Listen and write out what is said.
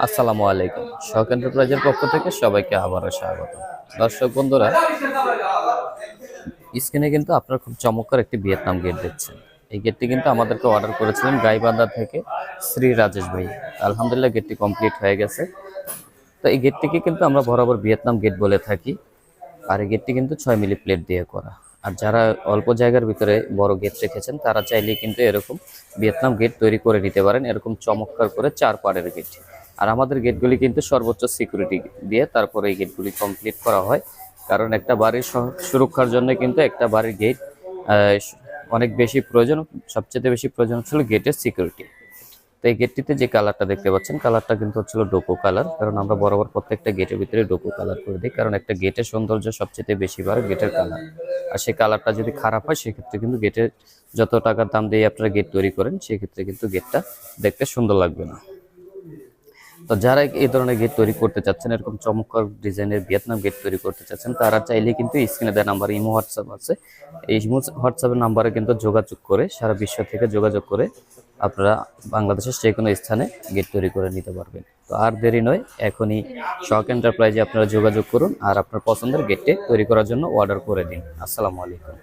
আসসালামু আলাইকুম। শখ এন্টারপ্রাইজের পক্ষ থেকে সবাইকে আবারও স্বাগত। দর্শক বন্ধুরা, স্ক্রিনে কিন্তু আপনারা খুব চমৎকার একটি ভিয়েতনাম গেট দেখছেন। এই গেটটি কিন্তু আমাদেরকে অর্ডার করেছিলেন গাইবান্ধা থেকে শ্রী রাজেশ ভাই। আলহামদুলিল্লাহ গেটটি কমপ্লিট হয়ে গেছে। তো এই গেটটিকে কিন্তু আমরা বরাবর ভিয়েতনাম গেট বলে থাকি। আর এই গেটটি কিন্তু 6 মিলি প্লেট দিয়ে করা। আর যারা অল্প জায়গার ভিতরে বড় গেট রেখেছেন তারা চাইলেই কিন্তু এরকম ভিয়েতনাম গেট তৈরি করে নিতে পারেন, এরকম চমৎকার করে 4 পাড়ের গেট। আর আমাদের গেটগুলি কিন্তু সর্বোচ্চ সিকিউরিটি দিয়ে তারপরে এই গেটগুলি কমপ্লিট করা হয়। কারণ একটা বাড়ির সুরক্ষার জন্য কিন্তু একটা বাড়ির গেট অনেক বেশি প্রয়োজন। সবচেয়ে বেশি প্রয়োজন হচ্ছিল গেটের সিকিউরিটি। তো এই গেটটিতে যে কালারটা দেখতে পাচ্ছেন, কালারটা কিন্তু হচ্ছিল ডোকো কালার। কারণ আমরা বরাবর প্রত্যেকটা গেটের ভিতরে ডোকো কালার করে দিই, কারণ একটা গেটের সৌন্দর্য সবচেয়ে বেশি বাড়ে গেটের কালার। আর সেই কালারটা যদি খারাপ হয় সেক্ষেত্রে কিন্তু গেটের যত টাকার দাম দিয়ে আপনারা গেট তৈরি করেন সেক্ষেত্রে কিন্তু গেটটা দেখতে সুন্দর লাগবে না। তো যারা এই ধরনের গেট তৈরি করতে চাচ্ছেন, এরকম চমৎকার ডিজাইনের ভিয়েতনাম গেট তৈরি করতে চাচ্ছেন, তারা চাইলে কিন্তু স্ক্রিনে দেওয়া নাম্বার ইমো হোয়াটসঅ্যাপ আছে, এই হোয়াটসঅ্যাপের নাম্বারে কিন্তু যোগাযোগ করে সারা বিশ্ব থেকে যোগাযোগ করে আপনারা বাংলাদেশের যে কোনো স্থানে গেট তৈরি করে নিতে পারবেন। তো আর দেরি নয়, এখনই শখ এন্টারপ্রাইজে আপনারা যোগাযোগ করুন আর আপনার পছন্দের গেটটি তৈরি করার জন্য অর্ডার করে দিন। আসসালামু আলাইকুম।